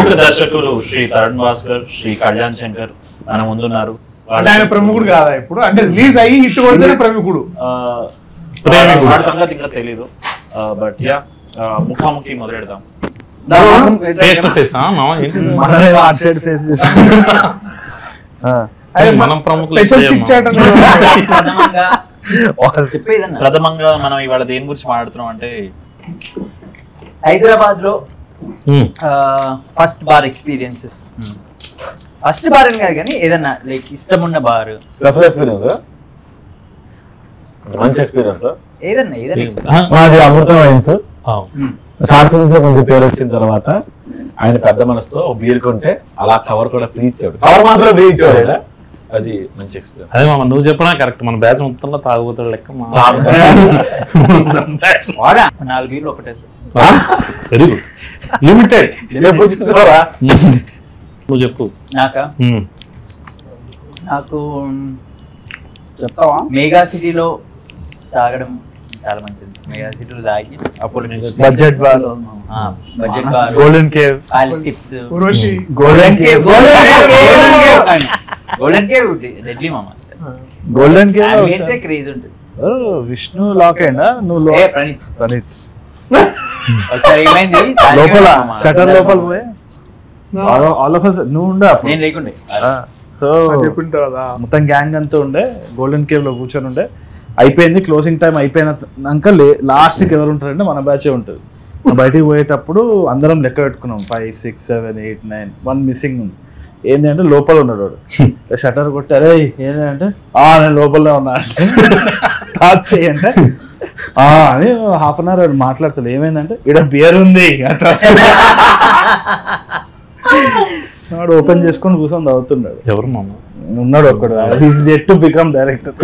ప్రముఖ దర్శకులు శ్రీ తరుణ్ భాస్కర్, శ్రీ కళ్యాణ్ శంకర్ మన ముందున్నారు. ఆయన ప్రముఖుడు కాదా ఇప్పుడు? అంటే రిలీజ్ అయ్యి హిట్ కొడితేనే ప్రముఖుడు. వాడి సంగతి ఇంకా తెలీదు. బట్ యా, ముఖాముఖి మొదలెడదాం. ప్రథమంగా మనం ఇవాళ దేని గురించి మాట్లాడుతున్నాం అంటే హైదరాబాద్ లో first bar experiences. First bar అని కాదు కానీ ఏదన్నా లైక్ ఇష్టం ఉన్న బార్, స్పెషల్ ఎక్స్పీరియన్స్, మంచి ఎక్స్పీరియన్స్ ఏదన్నా అమృతం వైన్స్. కాన్ఫిడెన్స్ కొంచెం పేరు వచ్చిన తర్వాత ఆయన పెద్ద మనసుతో బీర్ కొంటే అలా కవర్ కూడా ఫ్రీ ఇచ్చాడు. కవర్ మాత్రం ఫ్రీ ఇచ్చాడు. అది మంచి ఎక్స్పీరియన్స్. అదే మామ నువ్వు చెప్పినా కరెక్ట్. మన బ్యాచ్ మొత్తంలో తాగుతాడు లెక్క. 4 బీర్లు ఒకటే. Very good. లిమిటెడ్. నువ్వు చెప్పు. నాకు చెప్తావా? మెగా సిటీలో తాగడం చాలా మంచిది. మెగా సిటీలో తాగి అప్పుడు budget bar, golden cave, tips, golden cave readily మామ. గోల్డెన్ కేవ్ క్రేజ్ ఉంటుంది. విష్ణు లాక్ అయినా నువ్వు ప్రణీత్ ఏమైంది లోపల షటర్ లోపల పోయి ఆల్ ఆఫ్ us నువ్వు ఉండే అప్పుడు నేను లేకుండే. సో మొత్తం గ్యాంగ్ అంతా ఉండే గోల్డెన్ కేవ్ లో కూర్చొని ఉండే. అయిపోయింది క్లోజింగ్ టైం అయిపోయినాక లాస్ట్కి ఎవరు ఉంటారంటే మన బ్యాచే ఉంటుంది. బయటికి పోయేటప్పుడు అందరం లెక్క పెట్టుకున్నాం 5, 6, 7, 8, 9, 1 మిస్సింగ్ ఉంది. ఏంటి అంటే లోపల ఉన్నాడు వాడు. షటర్ కొట్టారే ఏంటంటే నేను లోపలనే ఉన్నా అంటే టాచ్ చేయంటే అని హాఫ్ అన్ అవర్ మాట్లాడతాడు. ఏమైందంటే ఇక్కడ బియర్ ఉంది వాడు ఓపెన్ చేసుకొని కూర్చొని తాగుతున్నాడు. ఎవరు మామ? ఉన్నాడు ఒక్కడు. To become director.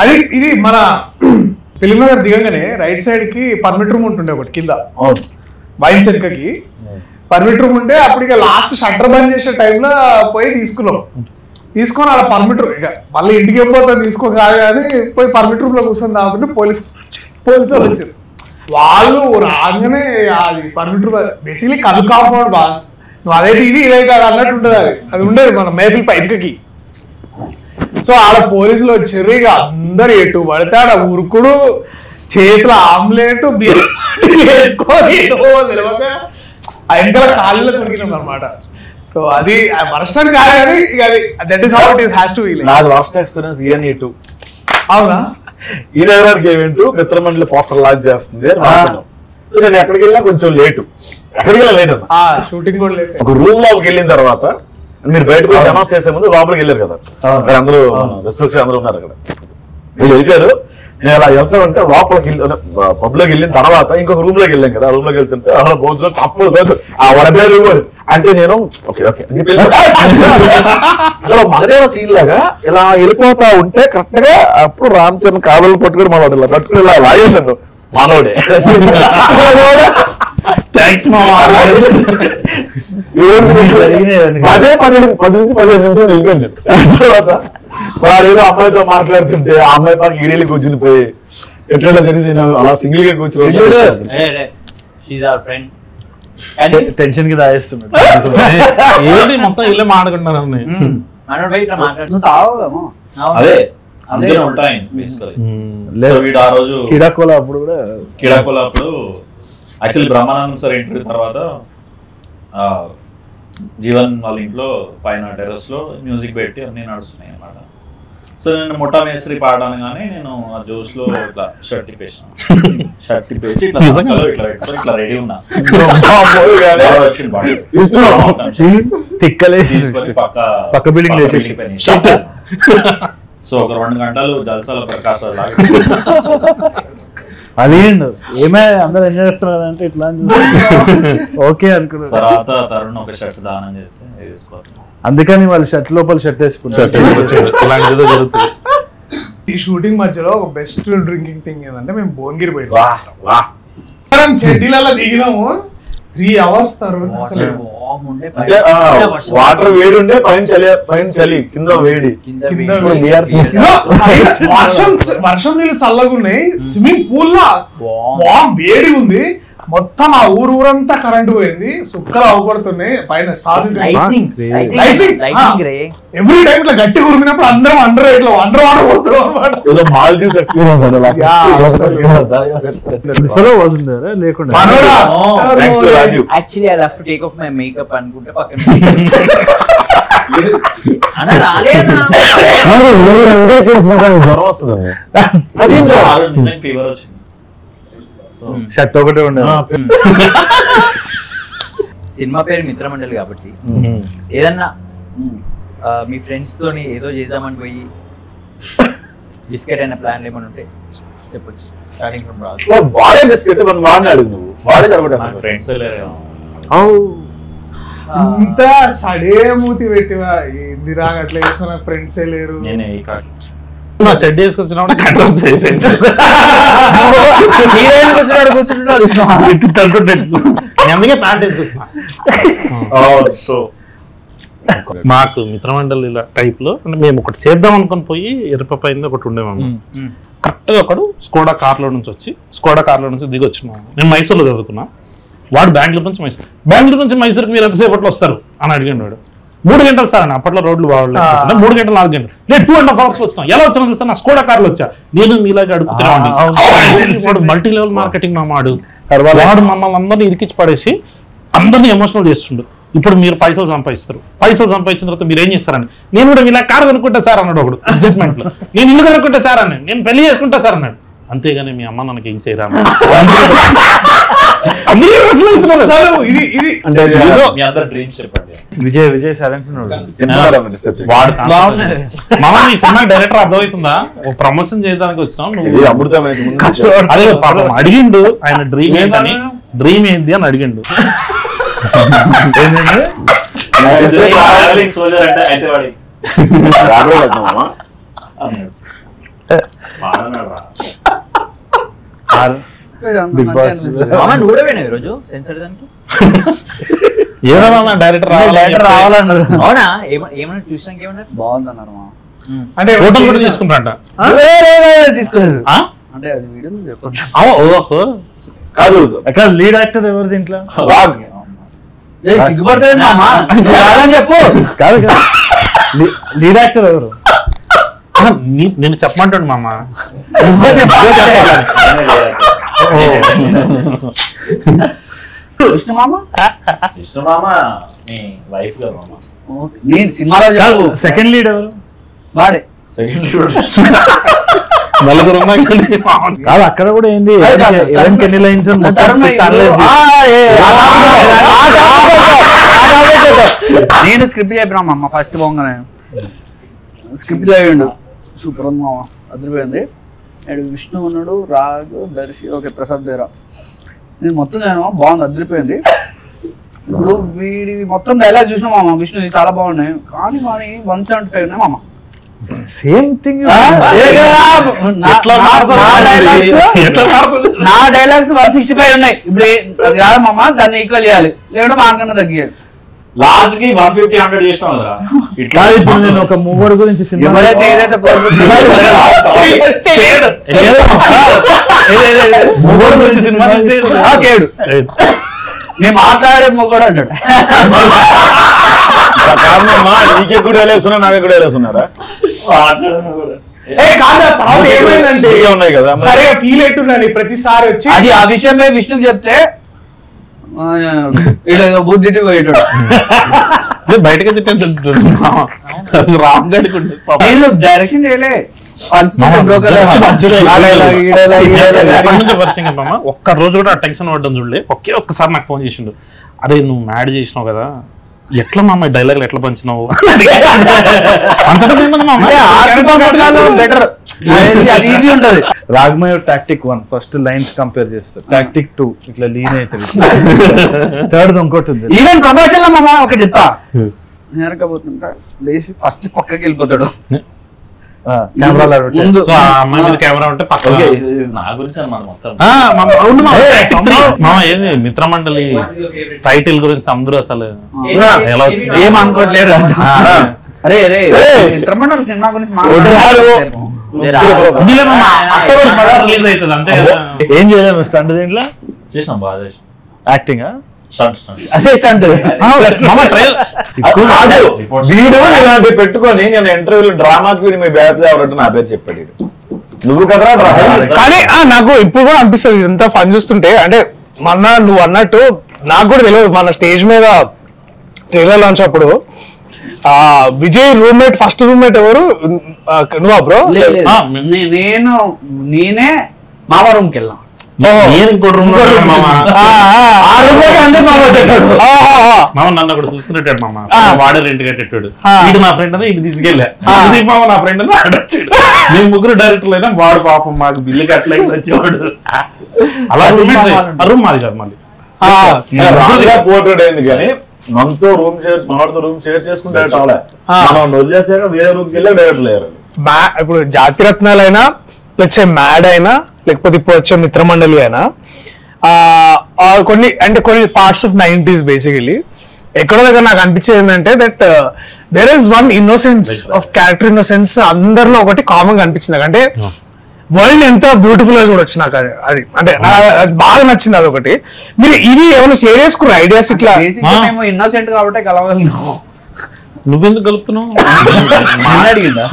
అది ఇది మన ఫిల్మ్ నగర్ దిగంగానే రైట్ సైడ్ కి పర్మిట్ రూమ్ ఉంటుండే ఒకటి కింద వైన్ చెక్కకి పర్మిట్ రూమ్ ఉంటే అప్పుడు ఇక లాస్ట్ షట్టర్ బంద్ చేసే టైంలో పోయి తీసుకొని అలా పర్మిట్ రూమ్ ఇక మళ్ళీ ఇంటికి వెళ్ళిపోతాను తీసుకో కాదు కానీ పోయి పర్మిట్ రూమ్ లో కూర్చొని తాగుతుంటే పోలీసులు వచ్చారు. వాళ్ళు రాగానే అది పర్మిట్ రూమ్ బేసిక్లీ కలు కాంపౌండ్ బాస్ నువ్వు అదైతే ఇదే కాదు అన్నట్టు ఉంటుంది. అది ఉండేది మన మేపిల్ పైకి. సో ఆడ పోలీసులు వచ్చారు. ఇక అందరు ఎటు పడితే ఆడ ఉరుకుడు, చేతుల ఆమ్లెట్ వేసుకొని వెనకాల కాళ్ళలో కొరికినాం అనమాట. సో అది వర్స్ట్ అని కాదు కానీ that is how it is has to be. నాది వర్స్ట్ ఎక్స్పీరియన్స్ ENE2. అవునా? ఈ నగరానికి ఈవెంట్ మిత్రమండలి పోస్టర్ లాంచ్ చేస్తుంది. సో నేను ఎక్కడికి వెళ్ళినా కొంచెం లేట్ అన్న షూటింగ్ కూడా లేట్. ఒక రూమ్ లోకి వెళ్ళిన తర్వాత మీరు బయటకు అనౌన్స్ చేసే ముందు లోపలికి వెళ్ళారు కదా, అందరూ రెస్ట్రిక్షన్ అందరూ ఉన్నారు అక్కడ. వీళ్ళు వెళ్ళారు. నేను అలా వెళ్తా ఉంటే లోపలికి పబ్ లోకి వెళ్ళిన తర్వాత ఇంకొక రూమ్ లోకి వెళ్ళాం కదా. ఆ రూమ్ లోకి వెళ్తుంటే భోజనం తప్పులు రూమ్ అంటే నేను అసలు మగదేవ సీన్ లాగా ఇలా వెళ్ళిపోతా ఉంటే కరెక్ట్ గా అప్పుడు రామ్ చరణ్ కాదలు పట్టుకుని మనోడు ఇలా పట్టుకుని ఇలా లాగేశాను మనోడే. అదే 10 నుంచి 15 నిమిషాలు వెళ్ళిపోయింది. తర్వాత వాడేదో అమ్మాయితో మాట్లాడుతుంటే ఆ అమ్మాయి పక్క ఈడేళ్ళు కూర్చుని పోయి ఎట్లా జరిగింది నేను అలా సింగిల్ గా కూర్చుని టెన్షన్ కి దాయేస్తున్నాడు. ఏంటి మొత్తం ఇల్లే మాట్లాడుకుంటున్నారు. కిడాకోలా అప్పుడు కూడా యాక్చువల్లీ బ్రహ్మానందం సార్ ఇంటర్వ్యూ తర్వాత జీవన్ వాళ్ళ ఇంట్లో పైన టెర్రస్ లో మ్యూజిక్ పెట్టి అన్ని నడుస్తున్నాయి అన్నమాట. సో నేను మొట్టా మేస్త్రి పాడగానే నేను ఆ జోష్ లో ఇట్లా షర్ట్ తిప్పేసాను. ఇట్లా రెడీ ఉన్నా. పక్క బిల్డింగ్ సో ఒక 2 గంటలు జల్సాల ప్రకాశాలు లాగా అది ఏమే అందరూ ఎంజాయ్ చేస్తున్నారు అంటే ఇట్లా ఓకే అనుకున్నారు. తర్వాత తరుణ్ ఒక షర్ట్ దానం చేస్తే అందుకని వాళ్ళు షర్ట్ లోపల షర్ట్ వేసుకుంటారు. ఈ షూటింగ్ మధ్యలో ఒక బెస్ట్ డ్రింకింగ్ థింగ్ ఏంటంటే మేము భువనగిరి పోయాం. చెడ్డీలలో దిగినాము 3 hours తరుణ్ అసలు ఉండే అంటే వాటర్ వేడి ఉండే పైన చలి కింద వేడి. వర్షం నీళ్ళు చల్లగా ఉన్నాయి, స్విమ్మింగ్ పూల్ లా వేడి ఉంది, మొత్తం ఆ ఊరంతా కరెంట్ పోయింది, సుక్కలు అవపడుతున్నాయి పైన. ఎవ్రీ టైం ఇట్లా గట్టి ఉరిమినప్పుడు అందరం అండర్ వాటర్ పోతున్నాం అనమాట. మాల్దీవ్స్ ఎక్స్పీరియన్స్ లేకుండా actually I have to take off my makeup అనుకుంటే పక్కన జ్వరం వస్తుంది. ఫీవర్ వచ్చింది. షర్ట్ ఒకటే ఉండే. సినిమా పేరు మిత్రమండలి కాబట్టి ఏదన్నా మీ ఫ్రెండ్స్ తోని ఏదో చేద్దామని పోయి బిస్కెట్ అయిన ప్లాన్ ఏమైనా ఉంటే చెప్పొచ్చు. స్టార్టింగ్ ఫ్రమ్ రాజు. వాడే బిస్కెట్ మనం వాడినాడు, నువ్వు వాడే జరగొట్టా. ఫ్రెండ్స్ లేరు, ఇంత సడే మూతి పెట్టివా ఏందిరా అట్లా చేసిన ఫ్రెండ్సే లేరు. నేనే నా చెడ్డ వేసుకొచ్చినప్పుడు కంట్రోల్స్ అయిపోయింది. అందుకే ప్యాంట్ వేసుకొచ్చిన. మాకు మిత్రమండలి ఇలా టైప్ లో అంటే మేము ఒకటి చేద్దాం అనుకుని పోయి ఎరుపైంది ఒకటి ఉండేవాము. కరెక్ట్ గా ఒకడు స్కోడా కార్లో నుంచి దిగి వచ్చినాము. నేను మైసూర్లో చదువుకున్నా, వాడు బెంగళూరు నుంచి మైసూర్కి మీరు ఎంతసేపట్లో వస్తారు అని అడిగాడు. వాడు 3 గంటలు సార్ అని, అప్పట్లో రోడ్లు బాగోలేదు, 3 గంటలు 4 గంటలు, నేను 2.5 hours వచ్చినా. ఎలా వచ్చాను సార్, నా స్కోడా కార్లో వచ్చా. నేను మీలాగా అడుగుతున్నాను. మల్టీ లెవెల్ మార్కెటింగ్ మామాడు, వాడు మమ్మల్ని అందరినీ ఇరికిచ్చి పడేసి అందరినీ ఎమోషనల్ చేస్తుండు. ఇప్పుడు మీరు పైసలు సంపాదిస్తారు, పైసలు సంపాదించిన తర్వాత మీరు ఏం చేస్తారని. నేను కూడా ఇలా కారు కనుక్కుంటా సార్ అన్నాడు ఒకడు ఎగ్జైట్మెంట్ లో. నేను ఇల్లు కనుక్కుంటా సార్ అన్నాడు, నేను పెళ్లి చేసుకుంటా సార్ అన్నాడు. అంతేగాని మీ అమ్మ నాకు ఏం చేయరా విజయ్ సైలెంట్ సినిమా డైరెక్టర్ అర్థమవుతుందా, ప్రమోషన్ చేయడానికి వచ్చినాం. అదే పాపం అడిగిండు ఆయన డ్రీమ్ ఏంటని, డ్రీమ్ ఏంటి అని అడిగిండు. బిగ్ బాస్ రోజు సెన్సర్ దానికి ఏమన్నా డైరెక్టర్ రావాలన్నారు. అవునా, ఏమన్నా చూసాక ఏమన్నారు బాగుందన్నారు. అంటే ఫోటోలు కూడా తీసుకుంటారంట. తీసుకోలేదు అంటే అది వీడియో చెప్పొచ్చు. కాదు అక్కడ లీడ్ యాక్టర్ ఎవరు దీంట్లో? సిగ్గుపడుతుంది చెప్పు. కాదు లీడ్ యాక్టర్ ఎవరు నేను చెప్పమంటాడు మామ. విష్ణుమామ మీ వైఫ్ గారు మామ. నేను సినిమాలో చెప్పు. సెకండ్ లీడ్ ఎవరు? వాడే నలుగురు కాదు అక్కడ కూడా ఏంది ఎన్ని లైన్స్ నేను స్క్రిప్ట్ చెప్పినా అమ్మ ఫస్ట్ పోగానే స్క్రిప్ట్ చదివిండు. సూపర్ ఉంది మామ, అదిరిపోయింది. విష్ణు ఉన్నాడు, రాజు, దర్శి, ఓకే ప్రసాద్ బేరా. నేను మొత్తం చదివినా బాగుంది, అదిరిపోయింది. ఇప్పుడు వీడి మొత్తం డైలాగ్ చూసినా మామ విష్ణు చాలా బాగున్నాయి, కానీ 175 ఉన్నాయి మామ. Same thing. నా డైలాగ్స్ 165 ఉన్నాయి. ఇప్పుడు అది కాదు మామ, దాన్ని ఈక్వల్ చేయాలి, లేకుంటే మాకన్నా తగ్గియాలి. లాస్ట్ కి 150-100 చేసినాం కదా. ఇట్లా ఇప్పుడు నేను ఒక మూవర్ గురించి నేను మాట్లాడే మొగడు అంటాడు. నీకే కూడా వేలేస్తున్నా, నాకే కూడా వేలేస్తున్నారా? ఏమైందంటే ఉన్నాయి కదా, సరే ఫీల్ అవుతుండండి ప్రతిసారి వచ్చి. అది ఆ విషయమే విష్ణుకి చెప్తే ఏదో బుద్ధి పోయేటాడు. బయటకి రామ్ గడికి డైరెక్షన్ చేయలే. ఒక్క రోజు కూడా టెన్షన్ పడ్డం చూడలే. ఒక్కసారి నాకు ఫోన్ చేసిండు, అరే నువ్వు మ్యాడ్ చేసినావు కదా, ఎట్లా మా అమ్మాయి డైలాగులు ఎట్లా పంచినావు? రాగమయ టాక్టిక్ 1 ఫస్ట్ లైన్స్ కంపేర్ చేస్తారు, టాక్టిక్ 2 ఇట్లా లీన్ అవుతుంది, థర్డ్ ఇంకోటి ఉంది. ఈవెన్ ప్రమోషన్ లో మామ ఒకటి చెప్తా, నేరకపోతుంటా లేచి ఫస్ట్ పక్కకి వెళ్ళిపోతాడు. కెమెరాలో ముందు సో ఆ అమ్మాయి మీద కెమెరా ఉంటే పక్కన ఓకే, ఇది నా గురించి అన్నమాట మొత్తం. అవును మామ ఏంది మిత్రమండలి టైటిల్ గురించి అందరూ అసలు ఎలా వచ్చింది ఏం అనుకోవట్లేదు అరే అరే మిత్రమండలి సినిమా గురించి రిలీజ్ అవుతుంది అంతే కదా. ఏం చేయలేము స్టంట్ దీంట్లో చేసాం బాగా చేసాం. Acting stunt. అదే స్టంట్ మామ ట్రైల్ వీడు ఇలాంటి పెట్టుకొని నేను ఇంటర్వ్యూలో డ్రామాకి వీడు మీ బ్యాచ్ లో ఎవరంటే నా పేరు చెప్పాడు వీడు. నువ్వు కదరా డ్రామా కానీ నాకు ఇప్పుడు కూడా అనిపిస్తుంది ఇదంతా ఫన్ చూస్తుంటే. అంటే మొన్న నువ్వు అన్నట్టు నాకు కూడా తెలియదు, మన స్టేజ్ మీద ట్రైలర్ లాంచ్ అప్పుడు విజయ్ రూమ్మేట్ ఫస్ట్ రూమ్మేట్ ఎవరు నువ్వా బ్రో? నేనే మామ రూమ్ కి వెళ్ళాం. నేను ఇంకో రూమ్ మామ నన్ను అక్కడ చూసుకునేటాడు మామ, వాడే రెంట్ కట్టేటాడు. వీడు నా ఫ్రెండ్ అని ఇటు తీసుకెళ్ళా, మామ నా ఫ్రెండ్ అని ఆడొచ్చాడు. మేము ముగ్గురు డైరెక్టర్లు అయినా వాడు పాపం మాకు బిల్లు కట్టలేసి వచ్చేవాడు. అలా రూమ్ మాది కాదు మళ్ళీ పోర్ట్రేట్ అయింది కానీ మనతో రూమ్ షేర్ చేసుకుంటే మనం వదిలేసాక వేరే రూమ్కి వెళ్ళి డైరెక్ట్ లేరు. ఇప్పుడు జాతిరత్నాలైనా లేకపోతే మ్యాడ్ అయినా లేకపోతే ఇప్పుడు వచ్చే మిత్రమండలి అయినా కొన్ని పార్ట్స్ ఆఫ్ 90s బేసికలీ ఎక్కడో దగ్గర నాకు అనిపించేది ఏంటంటే that there is one innocence of character innocence అందరిలో ఒకటి కామన్ గా అనిపించింది నాకు. అంటే వరల్డ్ ఎంత బ్యూటిఫుల్ గా చూడొచ్చు నాకు అది. అంటే అది బాగా నచ్చింది అదొకటి. మీరు ఇది ఏమైనా షేర్ చేసుకున్న ఐడియాస్ ఇట్లా? మేము ఇన్నోసెంట్ కాబట్టి కలవగలను. నువ్వెందుకు కలుపుతున్నావు?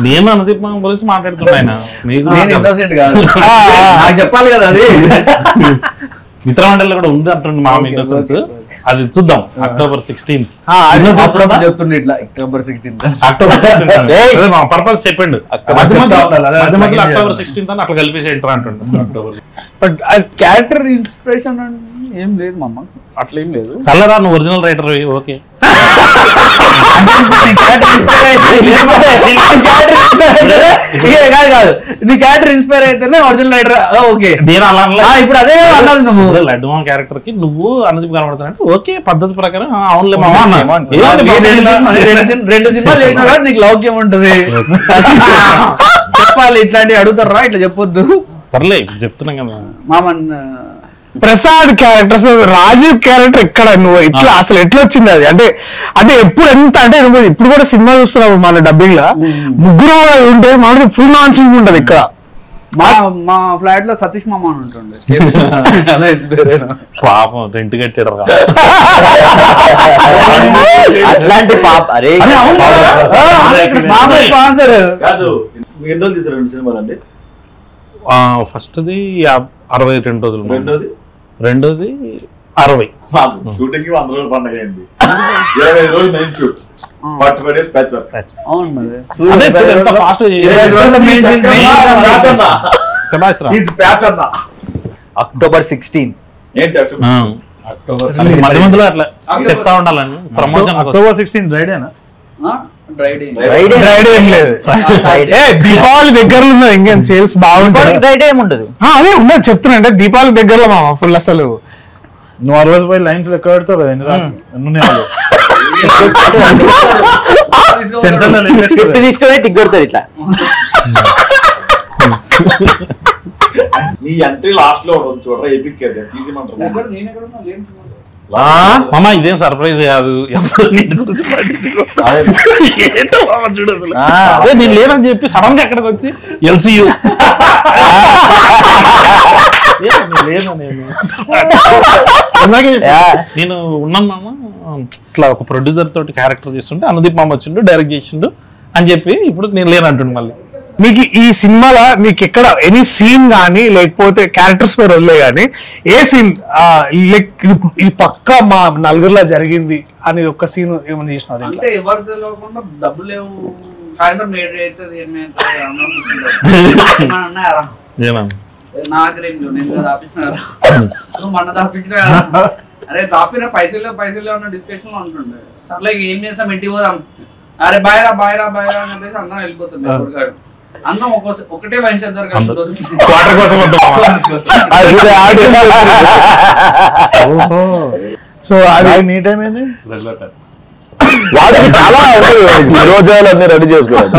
నేను అనుదీప్ మామ గురించి మాట్లాడుతున్నా. నేను ఇన్నోసెంట్ కాదు, నాకు చెప్పాలి కదా అది. మిత్రమండలి కూడా ఉంది అంటుంది మా ఇన్నోసెన్స్. అది చూద్దాం అక్టోబర్ 16th. చెప్తుండే ఇట్లా అక్టోబర్ 16th పర్పస్ చెప్పండి. అక్టోబర్ 16th అని అట్లా కలిపేసి ఎంటర్ అంటుండే. అక్టోబర్ బట్ క్యారెక్టర్ ఇన్స్పిరేషన్ ఏం లేదు మమ్మ, అట్లా ఏం లేదు. చల్లరా నువ్వు ఒరిజినల్ రైటర్ ఓకే. కాదు నీ క్యారెక్టర్ ఇన్స్పైర్ అయితేనే ఒరిజినల్ రైటర్ ఓకే. ఇప్పుడు అదే అన్నది నువ్వు లడ్డు మామ క్యారెక్టర్ కి నువ్వు అనుదీప్ కనబడుతున్నట్టు ఓకే పద్ధతి ప్రకారం అవునులే మామ రెండు సినిమాలు చేసినా కూడా నీకు లౌక్యం ఉంటది. చెప్పాలి ఇట్లాంటివి అడుగుతారా, ఇట్లా చెప్పొద్దు. సర్లే చెప్తున్నాం కదా మామన్. ప్రసాద్ క్యారెక్టర్, రాజీవ్ క్యారెక్టర్ ఎక్కడ నువ్వు ఇట్లా అసలు ఎట్లా వచ్చింది అది? అంటే ఎప్పుడు ఎంత అంటే నువ్వు ఇప్పుడు కూడా సినిమా చూస్తున్నావు మన డబ్బింగ్ లా ముగ్గురు ఉంటే మనకి ఫుల్ నాన్ సింగ్ ఉంటది ఇక్కడ. మా ఫ్లాట్ లో సతీష్ మామ అని ఉంటుండే. పాపం రెంట్ కట్టాడు అట్లాంటి పాప. అరే స్పాన్సర్ కాదు. మీకు ఎన్ని రోజులు తీసారు 2 సినిమాలు అండి? ఫస్ట్ది 62 రోజులు, రెండోది 60. షూటింగ్ 100 రోజులు పండుగ అయింది. 25 రోజులు main shoot, 45 days patch work. అవును మరి. అదే ఎంత ఫాస్ట్ అక్టోబర్ 16 ఏంటి మధ్య మధ్యలో అట్లా చెప్తా ఉండాలని ప్రమోషన్. అక్టోబర్ 16 రైడేనా? దీపావళి దగ్గరలో ఉన్నది ఇంకేం సేల్స్ బాగుంటుంది. ఏముంటది అదే ఉండదు చెప్తున్నా. అంటే దీపావళి దగ్గరలో మామ ఫుల్ అసలు నువ్వు 60 రూపాయలు లైన్స్ లెక్క పెడతావు కదా తీసుకునే టిక్ కొడతారు ఇట్లా. నీ ఎంట్రీ లాస్ట్ లో చూడరా ఎపిక్ తీసిమంటారు. మామ ఇదేం సర్ప్రైజ్ కాదు. అదే నేను లేనని చెప్పి సడన్ గా ఎక్కడికి వచ్చి ఎల్సియు నేను ఉన్నాను మామ. ఇట్లా ఒక ప్రొడ్యూసర్ తోటి క్యారెక్టర్ చేస్తుంటే అనుదీప్ మామ వచ్చిండు డైరెక్ట్ చేసిండు అని చెప్పి ఇప్పుడు నేను లేనంటుండు. మళ్ళీ మీకు ఈ సినిమాలో మీకు ఎక్కడ ఎనీ సీన్ కానీ లేకపోతే క్యారెక్టర్స్ పేరు వదిలే కానీ ఏ సీన్ ఈ పక్కా మా నలుగురిలో జరిగింది అని ఒక సీన్ ఏమైనా చేసిన? అంటే ఎవరు తెలియకుండా డబ్బులు లేవు, సాయంత్రం 7 అవుతుంది నాకు నేను దాపించిన కదా, నువ్వు మొన్న దాపించిన కదా. అరే దాపిన పైసలు ఉన్న డిస్కషన్ లో ఉంటుండే. సర్లే ఏం చేస్తాం ఇంటికి పోదాం, అరే బాయ్రా బాయ్రా బాయ్రా అని చెప్పేసి అందరం వెళ్ళిపోతుండే. ఎవరికాడు అందరం ఒకటే వైన్ షాప్ సో అది నీ టైం ఏంది? వాడికి చాలా రోజులు అన్ని రెడీ చేసుకోవాలి.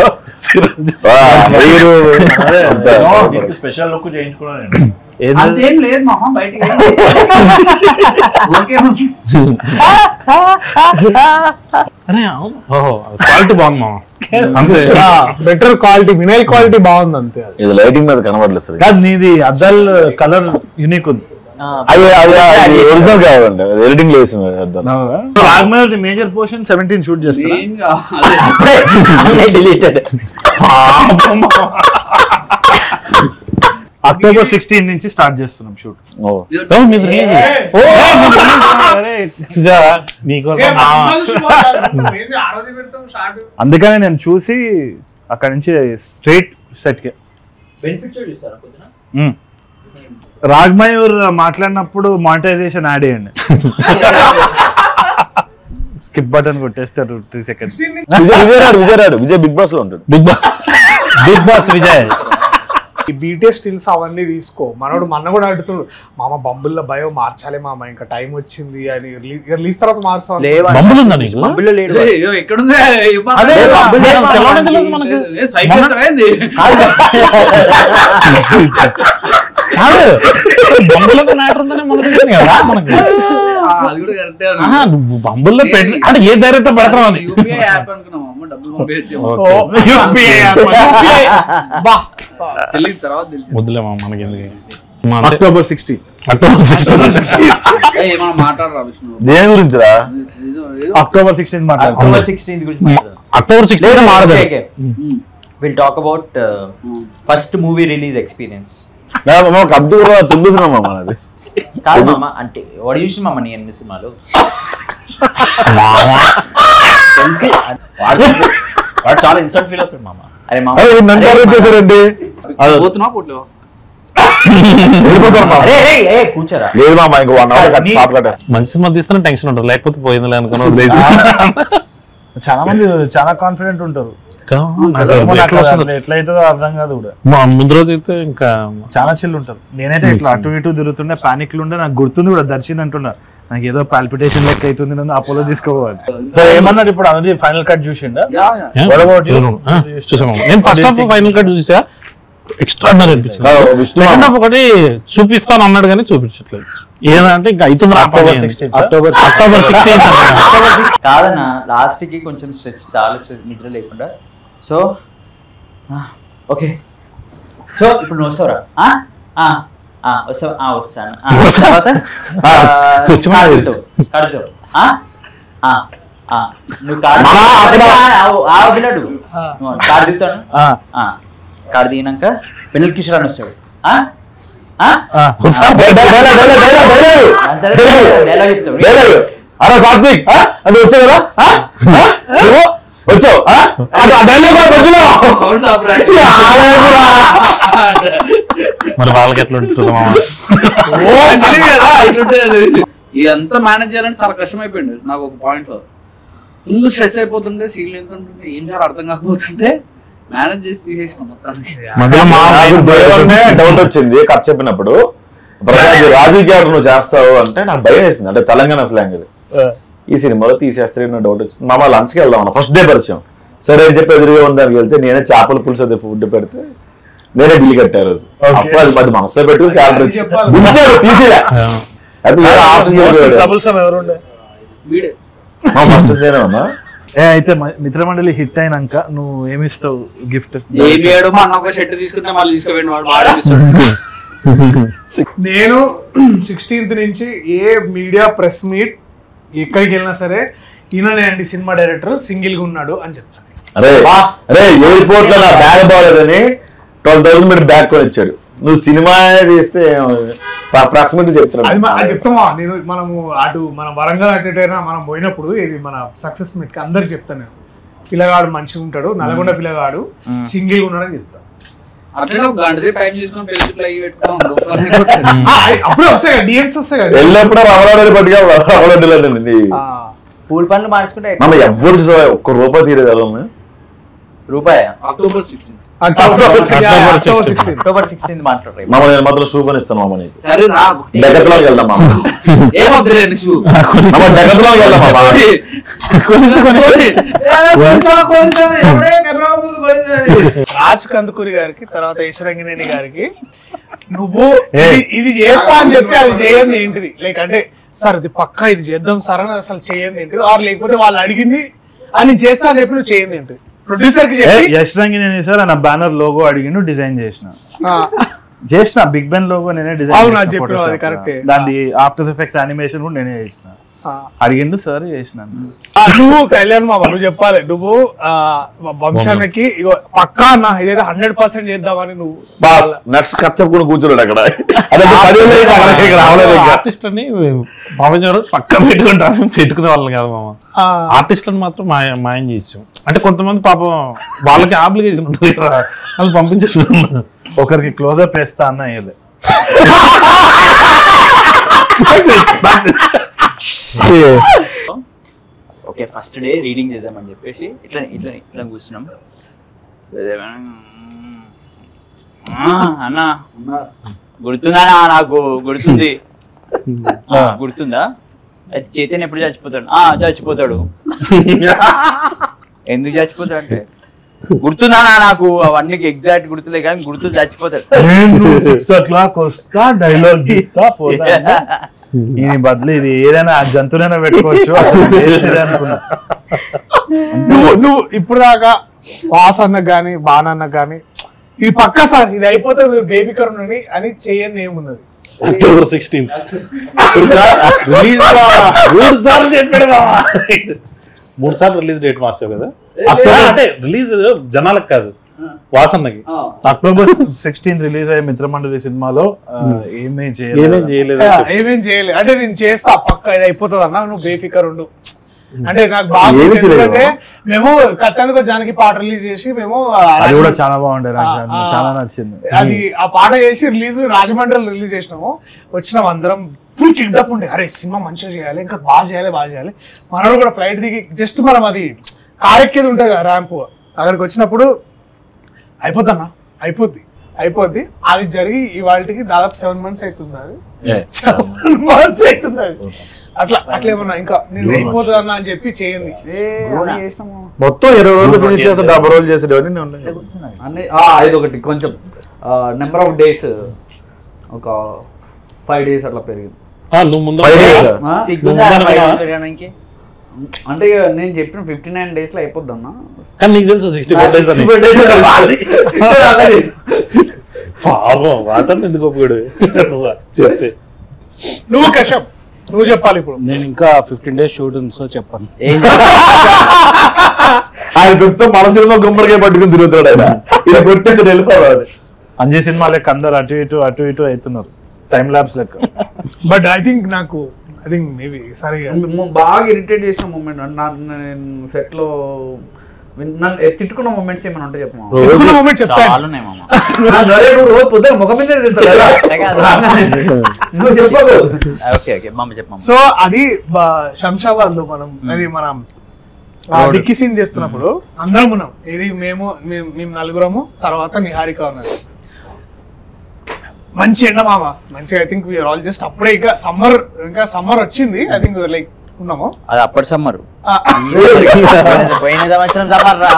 స్పెషల్ లుక్ చేయించుకున్నాను. అంతేం లేదు మామ బయటికి ఓకే అరే ఓహో క్వాలిటీ బాగుంది మామ. అంతే బెటర్ క్వాలిటీ, వినైల్ క్వాలిటీ బాగుంది అంతే. ఇది లైటింగ్ మీద కనబడలేదు సార్. కాదు నీది అద్దాలు కలర్ యూనిక్ ఉంది. అది ఒరిజినల్ కావాలండి, అది ఎడిటింగ్ లేదు అద్దాలు. రాగమల్ మేజర్ పోర్షన్ 17 షూట్ చేస్తారు. డిలీటెడ్. అక్టోబర్ 16 నుంచి స్టార్ట్ చేస్తున్నాం షూట్. చూసావా నీకోసం అందుకనే నేను చూసి అక్కడ నుంచి స్ట్రైట్ సెట్ కి రాగ్మయూర్ మాట్లాడినప్పుడు మానిటైజేషన్ యాడ్ చేయండి. స్కిప్ బటన్ కొట్టేస్తారు 3 seconds. విజయ్ బిగ్ బాస్ లో ఉంటాడు. Bigg Boss Vijay. ఈ బీటీఎస్ స్టిల్స్ అవన్నీ తీసుకో. మనోడు మొన్న కూడా అడుగుతుండు, మామ బంబుల్లో బయో మార్చాలి మామ, ఇంకా టైం వచ్చింది అని. రిలీజ్ తర్వాత మార్చాలి. బంబులు ఉందా నీకు? బంబులో లేడు. ఎక్కడుంది బంబులకు మ్యాటర్ ఉందనే మనకు తెలిసింది కదా మనకి. అది కూడా కరెక్టే. నువ్వు బంబుల్లో పెట్టి అంటే ఏ ధైర్యంతో పెడతావు అని. యూపీఐ యాప్ అనుకున్నాం అమ్మ, డబ్బులు పంపించే తెలియదు తర్వాత తెలిసి వద్దులేమా మనకి ఎందుకు. అక్టోబర్ 16 ఏమన్నా మాట్లాడరా విష్ణు దేని గురించి రా? అక్టోబర్ 16 మాట్లాడుతున్నాం. అక్టోబర్ 16 గురించి అక్టోబర్ 16 మాడదు. Will talk about first movie release experience. Abdul తుండుతున్నాం మనది కాదు మామ, అంటే వాడు చూసి మామ నీ ఎన్ని సినిమాలు వాడు చాలా ఇన్సల్ట్ ఫీల్ అవుతాడు మామ. అరే మామ చేశారండి. పోతున్నా పోట్లు కూర్చోరా. లేదు మామ, ఇంకో 1 hour షాప్ కట్టేస్తాం. మంచి సినిమా తీస్తేనే టెన్షన్ ఉంటుంది, లేకపోతే పోయిందిలే అనుకుని చాలా మంది చాలా కాన్ఫిడెంట్ ఉంటారు. ఎట్లయితుందో అర్థం కాదు కూడా. ముందు రోజు అయితే ఇంకా చాలా చిల్లు ఉంటారు. నేనైతే ఇట్లా అటు ఇటు తిరుగుతుండే, పానిక్లు ఉండే. నాకు గుర్తుంది కూడా, దర్శన్ అంటున్నా నాకు ఏదో పాల్పిటేషన్ లెక్క అవుతుంది, నన్ను అపోలో తీసుకోవాలి. సో ఏమన్నాడు ఇప్పుడు అనేది ఫైనల్ కట్ చూసిండా? చూసాము. నేను ఫస్ట్ హాఫ్ ఫైనల్ కట్ చూసా, ఎక్స్ట్రాడినరీ అనిపించింది. సెకండ్ హాఫ్ ఒకటి చూపిస్తాను అన్నాడు కానీ చూపించట్లేదు. ఏదంటే ఇంకా అవుతుంది. అక్టోబర్ 16 కాదన్నా, లాస్ట్ కి కొంచెం స్ట్రెస్, చాలా స్ట్రెస్, నిద్ర లేకుండా. సో ఓకే, సో ఇప్పుడు నువ్వు వస్తారా? వస్తాను. తర్వాత కడుతావు. నువ్వు వదిలాడు కాడు దిగుతాను. కాడు దిగినాక పెళ్ళి కిషోర్ అని వస్తాడు. డైలాగ్ చెప్తాడు. అరే సాత్విక్ అది వచ్చావు కదా, వచ్చావు మరి వాళ్ళకి ఎట్లా ఉంటుంది మామ? ఇదంతా మేనేజ్ చేయాలంటే చాలా కష్టం అయిపోయింది నాకు. ఒక పాయింట్ లో ఫుల్ స్ట్రెస్ అయిపోతుంటే, సీన్లు ఎంత ఉంటుంటే, ఏం చేయాలి అర్థం కాకపోతుంటే మేనేజ్ చేసి తీసేసిన మొత్తానికి. డౌట్ వచ్చింది కథ చెప్పినప్పుడు, రాజకీయ నువ్వు చేస్తావు అంటే నాకు భయం వేసింది. అంటే తెలంగాణ స్లాంగ్ ఇది. ఈ సినిమాలో తీసేస్తే డౌట్ వచ్చింది. మా లంచ్కి వెళ్దాం అన్న ఫస్ట్ డే పరిచయం. సరే అని చెప్పి ఎదురుగా ఉండడానికి వెళ్తే నేనే చేపల పులుసు అది ఫుడ్ పెడితే నేనే బిల్లు కట్టా రోజు. అప్పుడు అది మరి మనసులో పెట్టుకుని క్యారెక్టర్ తీసేదా అయితే మిత్రమండలి హిట్ అయినాక నువ్వు ఏమిస్తావు గిఫ్ట్? నేను 16th నుంచి ఏ మీడియా ప్రెస్ మీట్ ఎక్కడికి వెళ్ళినా సరే ఈయననే అండి సినిమా డైరెక్టర్, సింగిల్ గా ఉన్నాడు అని చెప్తాను. అరే ఎయిర్పోర్ట్ లో నా బ్యాగ్ బాగాలేదని 12,000 మీరు బ్యాగ్ కొని ఇచ్చాడు. నువ్వు సినిమా తీస్తే అప్రాక్సిమేట్ చెప్తామా నేను. మనము అటు మన వరంగల్ అటైనా మనం పోయినప్పుడు ఇది మన సక్సెస్ మీట్ అందరికి చెప్తాను నేను, పిల్లగాడు మంచిగా ఉంటాడు, నల్గొండ పిల్లగాడు సింగిల్ గా ఉన్నాడని చెప్తాను. అప్పుడే వస్తాయి డిఎమ్స్ వస్తాయి కదా, వెళ్ళినప్పుడు రవలాడి పట్టుగా పూల్ పనులు మార్చుకుంటే ఎవరు ఒక్క రూపాయి తీరేది రూపాయి. అక్టోబర్ 16 అక్టోబర్ 16 మాట్లాడరు. మామ నేను మాత్రం షూ కొనిస్తాను మామ నీకు. సరే రా డెకత్లాన్కి వెళ్దాం మామ. ఏమొద్దులేండి షూ మామ డెకత్లాన్కి వెళ్దాం మామ. రాజ్ కందుకూరి గారికి తర్వాత ఈశ్వరంగినేని గారికి నువ్వు ఇది చేస్తా అని చెప్పి అది చేయండి ఏంటిది లైక్ అంటే సార్ ఇది పక్కా ఇది చేద్దాం సార్ అని అసలు చేయండి ఏంటిది ఆర్ లేకపోతే వాళ్ళు అడిగింది అని చేస్తా అని చెప్పి నువ్వు చేయండి ఏంటిది ప్రొడ్యూసర్ కి చెప్పి యష్ రంగినేని సార్ నా బ్యానర్ లోగో అడిగిండు డిజైన్ చేసిన బిగ్ బెన్ లోగో నేనే డిజైన్ చేసిన దాని ఆఫ్టర్ ఎఫెక్ట్స్ యానిమేషన్ కూడా నేనే చేసిన అడిగిండు సార్ చేసినాను. నువ్వు కళ్యాణ్ మామ నువ్వు చెప్పాలి నువ్వు వంశానికి ఇగో పక్కా అన్న ఇదైతే 100% చేద్దామని నువ్వు బాస్ నెక్స్ట్ కచ్చప్ కూడా కూర్చున్నాడు అక్కడ. ఆర్టిస్ట్ అని మామూలు పక్క పెట్టుకునే వాళ్ళని కాదు మామ, ఆర్టిస్ట్లను మాత్రం మాయం చేసాం. అంటే కొంతమంది పాపం వాళ్ళకి ఆబ్లిగేషన్ ఉంటుంది కదా వాళ్ళు పంపించేసిన ఒకరికి క్లోజప్ వేస్తా అన్న వేయలే. ఓకే ఫస్ట్ డే రీడింగ్ చేద్దామని చెప్పేసి ఇట్లా ఇట్లా ఇట్లా కూర్చున్నాం. అన్న గుర్తుందా నాకు గుర్తుంది గుర్తుందా అది చైతన్య ఎప్పుడు చచ్చిపోతాడు చచ్చిపోతాడు ఎందుకు చచ్చిపోతాడు అంటే గుర్తుందా నాకు అవన్నీ ఎగ్జాక్ట్ గుర్తులే కానీ గుర్తు చచ్చిపోతాడు. 6 o'clock వస్తా డైలాగ్ చెప్తా పోతా ఈయన బదులు ఇది ఏదైనా జంతువులైనా పెట్టుకోవచ్చు అనుకున్నా. నువ్వు ఇప్పుడు దాకా వాస్ అన్నకు గానీ బాణన్నకు గానీ ఇది పక్కా సార్ ఇది అయిపోతుంది బేబీ కరుణని అని చేయండి ఏమున్నది. అక్టోబర్ 16 3 సార్లు రిలీజ్ డేట్ మార్చావు కదా. అంటే రిలీజ్ జనాలకు కాదు వాసన్నకి. అక్టోబర్ 16 రిలీజ్ అయ్యే మిత్రమండలి సినిమాలో ఏమేం చేయలేదు అంటే నేను చేస్తా పక్క ఇది అయిపోతుంది అన్న నువ్వు బేఫికర్ ఉండు అంటే నాకు బాగా మేము కట్టెలకు జానకి పాట రిలీజ్ చేసి మేము అది కూడా చాలా బాగుండే చాలా నచ్చింది. అది ఆ పాట చేసి రిలీజ్ రాజమండ్రిలో రిలీజ్ చేసినాము వచ్చినాం అందరం ఫుల్ కిడ్నాప్ ఉండే అరే సినిమా మంచిగా చేయాలి ఇంకా బాగా చేయాలి మనోడు కూడా ఫ్లైట్ దిగి జస్ట్ మనం అది కారెక్కేది ఉంటుంది కదా ర్యాంప్ అక్కడికి వచ్చినప్పుడు అయిపోద్దన్నా అయిపోద్ది అది జరిగి ఇవాళకి దాదాపు 7 months అవుతుంది. అది 7 months అవుతుంది అది అట్లా ఏమన్నా ఇంకా నేను అయిపోతుంది అన్న అని చెప్పి చేయండి మొత్తం 20 రోజులు ఫినిష్ చేస్తే 70 రోజులు చేసేటవన్నీ ఇది ఒకటి కొంచెం నెంబర్ ఆఫ్ డేస్ ఒక 5 days అట్లా పెరిగింది. అంటే నేను చెప్పిన 59 days లో అయిపోద్ది అన్న కానీ నీకు తెలుసు 64 days అని వాసన ఎందుకు ఒప్పుకోడు చెప్తే నువ్వు కశ్యప్ నువ్వు చెప్పాలి. ఇప్పుడు నేను ఇంకా 15 days షూట్ ఉంది సో చెప్పాను. ఆయన ప్రస్తుతం మన సినిమా గుమ్మడికాయ పట్టుకుని తిరుగుతాడు ఆయన ఇలా కొట్టేసి వెళ్ళిపోవాలి. అంజీ సినిమా లెక్క అందరు అటు ఇటు అవుతున్నారు టైం ల్యాబ్స్ లెక్క. బట్ ఐ థింక్ మేబీ సరిగా బాగా ఇరిటేట్ చేసిన మూమెంట్ నేను సెట్ లో నన్ను తిట్టుకున్న మూమెంట్స్ ఏమైనా ఉంటే చెప్పమా. ముఖం మీద సో అది శంషాబాద్ లో మనం డిక్కీ సీన్ చేస్తున్నప్పుడు అందరం ఉన్నాం. ఇది మేము నలుగురము తర్వాత నిహారిక ఉన్నది. మంచి ఎండ మామ మంచిగా I think we're all just అప్పుడే ఇంకా సమ్మర్ వచ్చింది. ఐ థింక్ లైక్ ఉన్నాము అది అప్పటి సమ్మర్ పోయిన సంవత్సరం సమ్మర్ రా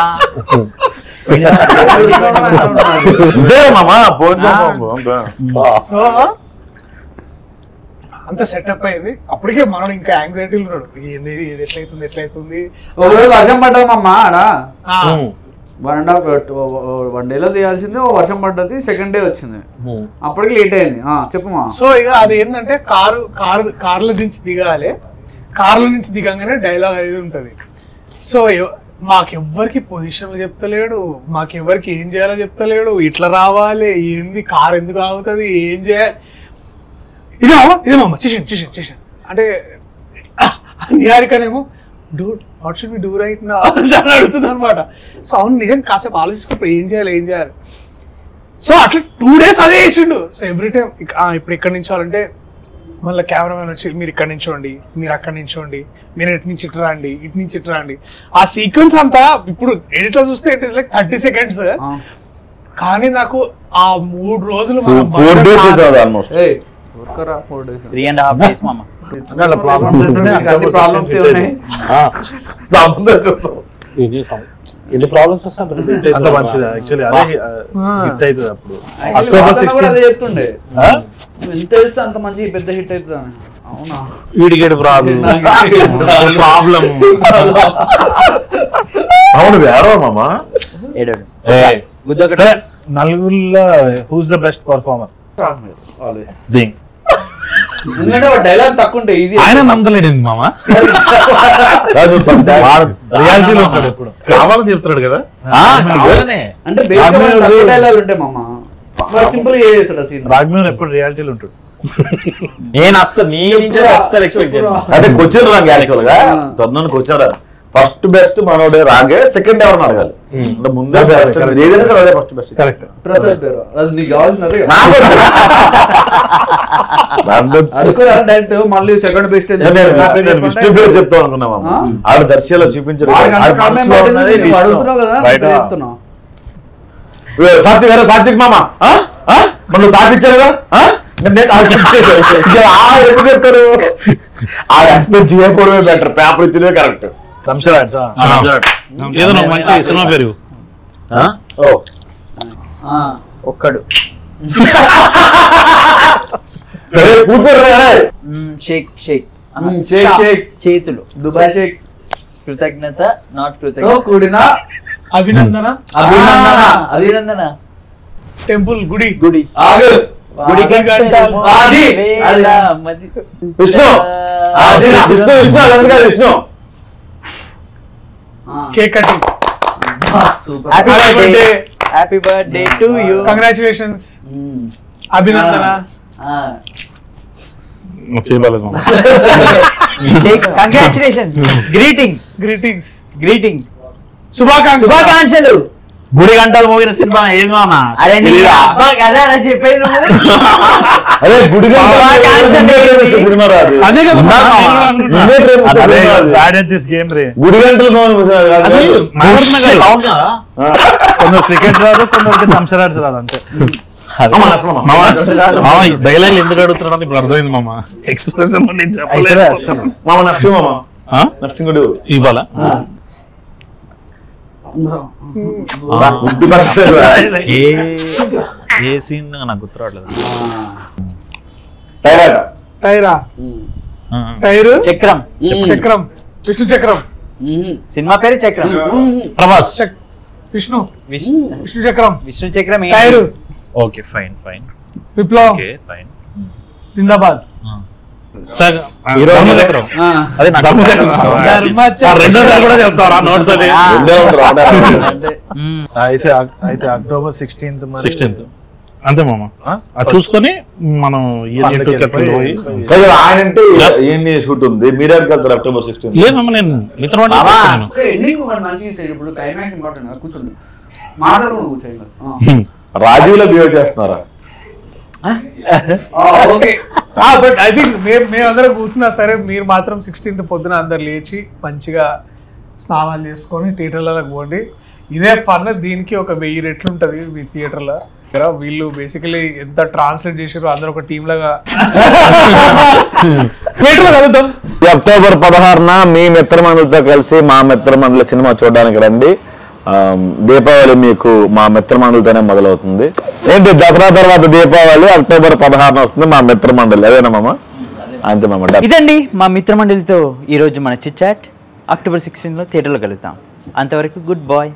సో అంత సెటప్ అయింది. అప్పటికే మనం ఇంకా యాంగ్జైటీలు ఉన్నాడు ఎట్లయితుంది వర్షం పడ్డదమ్మా ఆడ 1 day లో తీయాల్సింది వర్షం పడ్డది. సెకండ్ డే వచ్చింది అప్పటికి లేట్ అయింది. చెప్పమా. సో ఇక అది ఏంటంటే కార్ల నుంచి దిగాలి. కార్ల నుంచి దిగంగానే డైలాగ్ అనేది ఉంటది. సో మాకెవ్వరికి పొజిషన్లు చెప్తలేడు, మాకెవ్వరికి ఏం చేయాలో చెప్తలేడు. ఇట్లా రావాలి ఏంది కార్ ఎందుకు ఆగుతుంది ఏం చేయాలి ఇదేమమ్మ చేసాను అంటే నిహారికనేమో dude what should we do right now అని అడుగుతుంది అనమాట. సో అవును నిజం కాసేపు ఆలోచించుకున్నప్పుడు ఏం చేయాలి. సో అట్లా 2 days అదే వేసిండు. సో ఎవ్రీ టైం ఇప్పుడు ఇక్కడ నుంచోవాలంటే మళ్ళీ కెమెరామెన్ వచ్చి మీరు ఇక్కడ నించోండి, మీరు అక్కడ నించోండి, మీరు ఇటు నుంచి ఇటు రండి, ఇటు నుంచి ఇటు రండి. ఆ సీక్వెన్స్ అంతా ఇప్పుడు ఎడిట్లో చూస్తే ఇట్ ఈస్ లైక్ 30 seconds. కానీ నాకు ఆ 3 రోజులు 4 days చేసేవాడు ఆల్మోస్ట్. 3.5 days మామ. ప్రాబ్లమ్స్ ఉన్నాయి. ఎన్ని ప్రాబ్లమ్స్ వస్తే అంత మంచిది యాక్చువల్లీ అదే హిట్ అవుతుంది అప్పుడు. అక్టోబర్ 16 అదే చెప్తుండే ఎంత తెలుసు అంత మంచి పెద్ద హిట్ అవుతుంది అని. అవునా వీడికి ప్రాబ్లం అవును వేరే మామ. ఏడాడు నలుగురిలో హూస్ ద బెస్ట్ పర్ఫార్మర్ ఎందుకంటే డైలాగ్ తక్కువ ఉంటే ఈజీ. ఆయన నమ్మలేడు మామ, రియాలిటీలో ఉంటాడు ఎప్పుడు కావాలని చెప్తున్నాడు కదా. అంటే డైలాగ్ ఉంటాయి మామ, సింపుల్ గా చేస్తాడు ఆ సీన్. రాఘవేంద్ర ఎప్పుడు రియాలిటీలో ఉంటాడు. నేను అస్సలు ఎక్స్పెక్ట్ చేయను. అంటే క్వశ్చన్ రాంగ్ యాక్చువల్ గా తొందరని క్వశ్చన్ రాదు. ఫస్ట్ బెస్ట్ మనోడే రాగే, సెకండ్ ఎవరిని అడగాలి. అంటే ముందే ఏదైనా సరే అదే ఫస్ట్ బెస్ట్. కరెక్ట్. ప్రసాద్ పేరు అది నీకు కావాల్సినది డైరెక్ట్ మళ్ళీ సెకండ్ బెస్ట్ విష్ణు పేరు చెప్తాం అనుకున్నాం. ఆవిడ దర్శిలో చూపించారు. అడుగుతున్నావు కదా చెప్తున్నావు. సాత్విక్ వేరే సాత్విక్ మామ మనం తాపించారు కదా చెప్తారు. ఆ ఎక్స్పెక్ట్ చేయకపోవడమే బెటర్, పేపర్ ఇచ్చినవే కరెక్ట్. ఏదో మంచి సినిమా పేరు ఒక్కడు కూర్చోరు. షేక్ షేక్ షేక్ షేక్ చేతులు దుబాయ్ షేక్ కృతజ్ఞత నాట్ కృతజ్ఞత కూడిన అభినందన అభినందన టెంపుల్ గుడి గుడి గుడి విష్ణు విష్ణు విష్ణు అది కాదు Vishnu. Cake cutting. Happy birthday to you. Congratulations. అభినందన. చేయలేదు మామ. కంగ్రాచులేషన్. Greetings greetings. గ్రీటింగ్ శుభాకాంక్షలు. గుడి గంటలు మోగిన సినిమా ఏది మామ? అదే అదే చెప్పేది అదే గుడి సినిమా రాదు. అదే కదా గుడి గంటలు కొందరు క్రికెట్ రాదు, కొందరికి థమ్సరాడ్స్ రాదు అంతే. డైలాగ్ ఎందుకు అడుగుతున్నాడు ఇప్పుడు అర్థమైంది మామ. ఎక్స్ప్రెషన్ మామ నష్టం మామ నష్టం కూడా ఇవ్వాలా? ఏ సీన్ నాకు గుర్తు రావట్లేదు. టైరా టైరు చక్రం చక్రం విష్ణు చక్రం. సినిమా పేరు చక్రం. ప్రభాస్ విష్ణు విష్ణు చక్రం. విష్ణు చక్రం tyre. Okay fine fine. Viplav. Okay fine. జిందాబాద్. అయితే అక్టోబర్ 16th అంతే మామ. అది చూసుకొని మనం ఆయన అంటే ఏంటి షూట్ ఉంది, మీరే వెళ్తారు అక్టోబర్ 16. లేదు మామ, నేను మిత్రం కూర్చోండి మాట్లాడుకుంటూ కూర్చోండి. రాజీవ్లో బిహేవ్ చేస్తున్నారా? బట్ ఐ థింక్ మేమందరం కూర్చున్నా సరే, మీరు మాత్రం 16th పొద్దున అందరు లేచి మంచిగా స్నానాలు చేసుకొని థియేటర్లకు పోండి. ఇదే ఫన్. దీనికి ఒక 1000 రెట్లు ఉంటది మీ థియేటర్లో. వీళ్ళు బేసికలీ ఎంత ట్రాన్స్లేట్ చేసారో అందరూ ఒక టీమ్ లాగా థియేటర్లో కలుద్దాం. అక్టోబర్ 16న మీ మిత్రమండలితో కలిసి మా మిత్రమండలి సినిమా చూడడానికి రండి. దీపావళి మీకు మా మిత్రమండలితోనే మొదలవుతుంది. ఏంటి దసరా తర్వాత దీపావళి అక్టోబర్ 16న వస్తుంది మా మిత్రమండలి. అదేనా మామ? అంతే మామ. ఇదండి మా మిత్రమండలితో ఈరోజు మన చిట్ చాట్. అక్టోబర్ 16లో థియేటర్లో కలుద్దాం. అంతవరకు గుడ్ బాయ్.